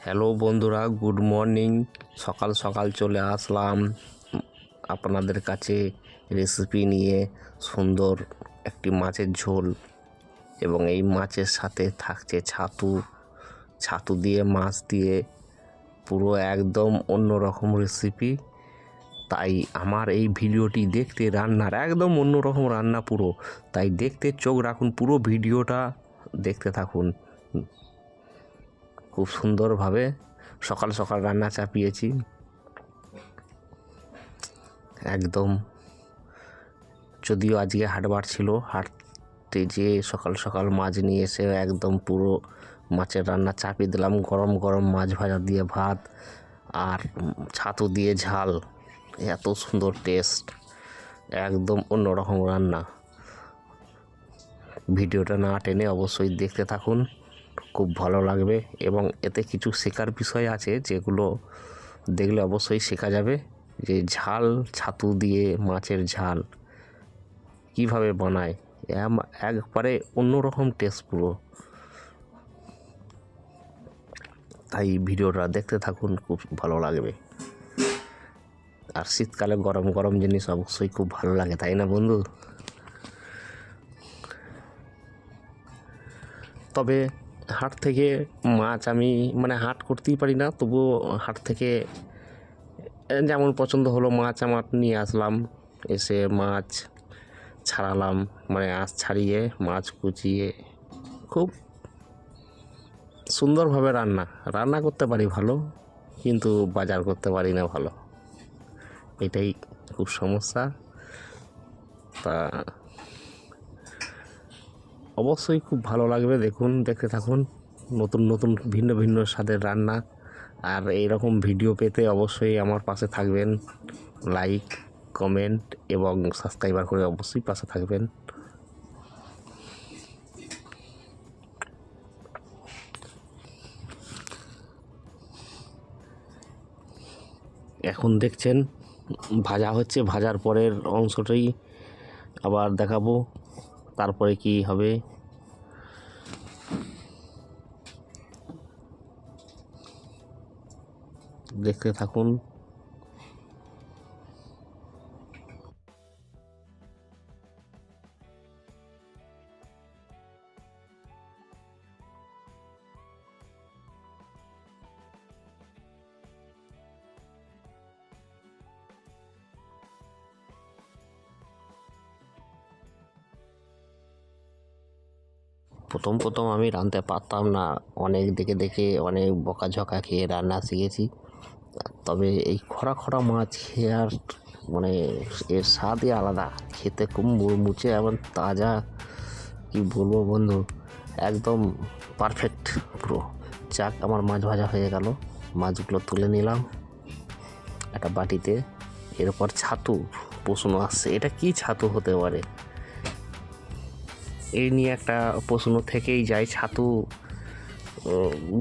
Hello বন্ধুরা, good morning. সকাল সকাল চলে আসলাম আপনাদের কাছে রেসিপি নিয়ে। সুন্দর একটি মাছের ঝোল এবং এই মাছের সাথে থাকছে ছাতু। ছাতু দিয়ে মাছ দিয়ে পুরো একদম অন্যরকম রেসিপি। তাই আমার এই ভিডিওটি দেখতে, রান্নার একদম অন্যরকম রান্না পুরো, তাই দেখতে চোখ রাখুন, পুরো ভিডিওটা দেখতে থাকুন। খুব সুন্দরভাবে সকাল সকাল রান্না চাপিয়েছি একদম। যদিও আজকে হাটবার ছিল, হাটতে যেয়ে সকাল সকাল মাছ নিয়ে এসে একদম পুরো মাছের রান্না চাপিয়ে দিলাম। গরম গরম মাছ ভাজা দিয়ে ভাত আর ছাতু দিয়ে ঝাল, এত সুন্দর টেস্ট, একদম অন্যরকম রান্না। ভিডিওটা না টেনে অবশ্যই দেখতে থাকুন, খুব ভালো লাগবে এবং এতে কিছু শেখার বিষয় আছে যেগুলো দেখলে অবশ্যই শেখা যাবে। যে ঝাল, ছাতু দিয়ে মাছের ঝাল কিভাবে বানায়, একবারে অন্যরকম টেস্ট পুরো। তাই ভিডিওটা দেখতে থাকুন, খুব ভালো লাগবে। আর শীতকালে গরম গরম জিনিস অবশ্যই খুব ভালো লাগে, তাই না বন্ধু? তবে হাট থেকে মাছ আমি হাট করতেই পারি না, তবুও হাট থেকে যেমন পছন্দ হলো মাছ আমার নিয়ে আসলাম। এসে মাছ ছাড়ালাম, আঁশ ছাড়িয়ে মাছ কুচিয়ে খুব সুন্দরভাবে রান্না করতে পারি ভালো, কিন্তু বাজার করতে পারি না ভালো, এটাই খুব সমস্যা। তা অবশ্যই খুব ভালো লাগবে, দেখুন, দেখতে থাকুন নতুন নতুন ভিন্ন ভিন্ন স্বাদের রান্না। আর এইরকম ভিডিও পেতে অবশ্যই আমার পাশে থাকবেন, লাইক, কমেন্ট এবং সাবস্ক্রাইবার করে অবশ্যই পাশে থাকবেন। এখন দেখছেন ভাজা হচ্ছে, ভাজার পরের অংশটাই আবার দেখাবো তারপরে কি হবে। দেখতে থাকুন। প্রথম প্রথম আমি রাঁধতে পারতাম না, অনেক দেখে দেখে অনেক বকাঝকা খেয়ে রান্না শিখেছি। তবে এই খরা খরা মাছ খেয়ে আর এর স্বাদই আলাদা, খেতে খুব মুচমুচে এবং তাজা। কি বলবো বন্ধু, একদম পারফেক্ট পুরো। যাক, আমার মাছ ভাজা হয়ে গেল, মাছগুলো তুলে নিলাম একটা বাটিতে। এরপর ছাতু প্রশ্ন আসছে, এটা কি ছাতু হতে পারে, এই নিয়ে একটা প্রশ্ন থেকেই যায়। ছাতু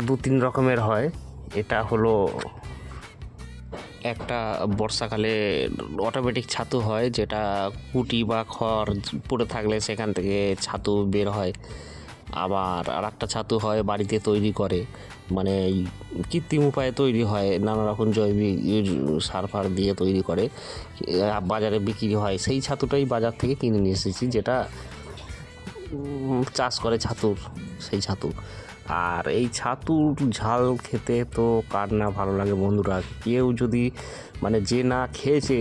দু তিন রকমের হয়। এটা হলো একটা বর্ষাকালে অটোমেটিক ছাতু হয়, যেটা কুটি বা খড় পড়ে থাকলে সেখান থেকে ছাতু বের হয়। আবার আর একটা ছাতু হয় বাড়িতে তৈরি করে, কৃত্রিম উপায়ে তৈরি হয়, নানা রকম জৈবিক সার ফার দিয়ে তৈরি করে, বাজারে বিক্রি হয়। সেই ছাতুটাই বাজার থেকে কিনে নিয়ে এসেছি, যেটা চাষ করে ছাতুর, সেই ছাতু। আর এই ছাতুর ঝাল খেতে তো কার না ভালো লাগে বন্ধুরা। কেউ যদি যে না খেয়েছে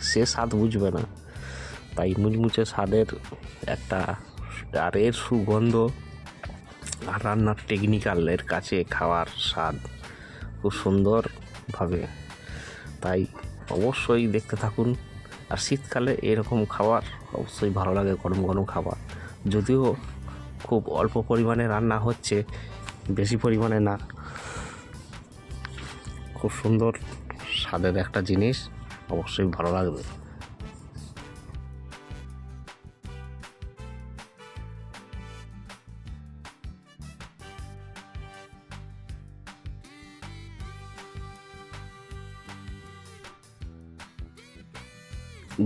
সে স্বাদ বুঝবে না। তাই মুচমুচে স্বাদের একটা, আর এর সুগন্ধ আর রান্নার টেকনিক্যালের কাছে খাওয়ার স্বাদ খুব সুন্দরভাবে। তাই অবশ্যই দেখতে থাকুন। আর শীতকালে এরকম খাবার অবশ্যই ভালো লাগে, গরম গরম খাবার। যদিও খুব অল্প পরিমাণে রান্না হচ্ছে, বেশি পরিমাণে না, খুব সুন্দর স্বাদের একটা জিনিস, অবশ্যই ভালো লাগবে।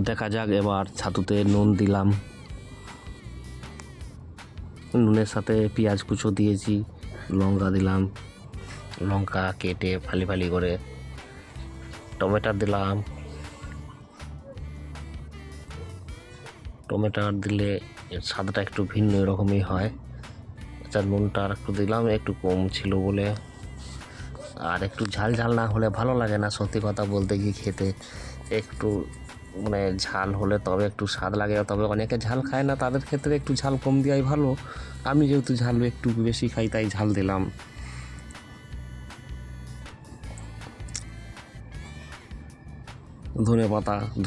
দেখা যাক, এবার ছাতুতে নুন দিলাম, নুনের সাথে পেঁয়াজ কুচো দিয়েছি, লঙ্কা দিলাম, লঙ্কা কেটে ফালি ফালি করে, টমেটো দিলাম। টমেটো দিলে এর স্বাদটা একটু ভিন্ন এরকমই হয়। আচ্ছা, নুনটা আর একটু দিলাম, একটু কম ছিল বলে। আর একটু ঝাল ঝাল না হলে ভালো লাগে না, সত্যি কথা বলতে কি, খেতে একটু মানে ঝাল হলে তবে একটু স্বাদ লাগে। তবে অনেকে ঝাল খায় না, তাদের ক্ষেত্রে একটু ঝাল কম দেওয়াই ভালো। আমি যেহেতু ঝাল একটু বেশি খাই তাই ঝাল দিলাম।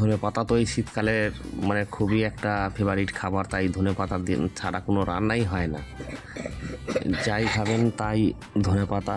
ধনেপাতা তো এই শীতকালের মানে খুবই একটা ফেভারিট খাবার, তাই ধনেপাতা ছাড়া কোনো রান্নাই হয় না। যাই খাবেন তাই ধনেপাতা।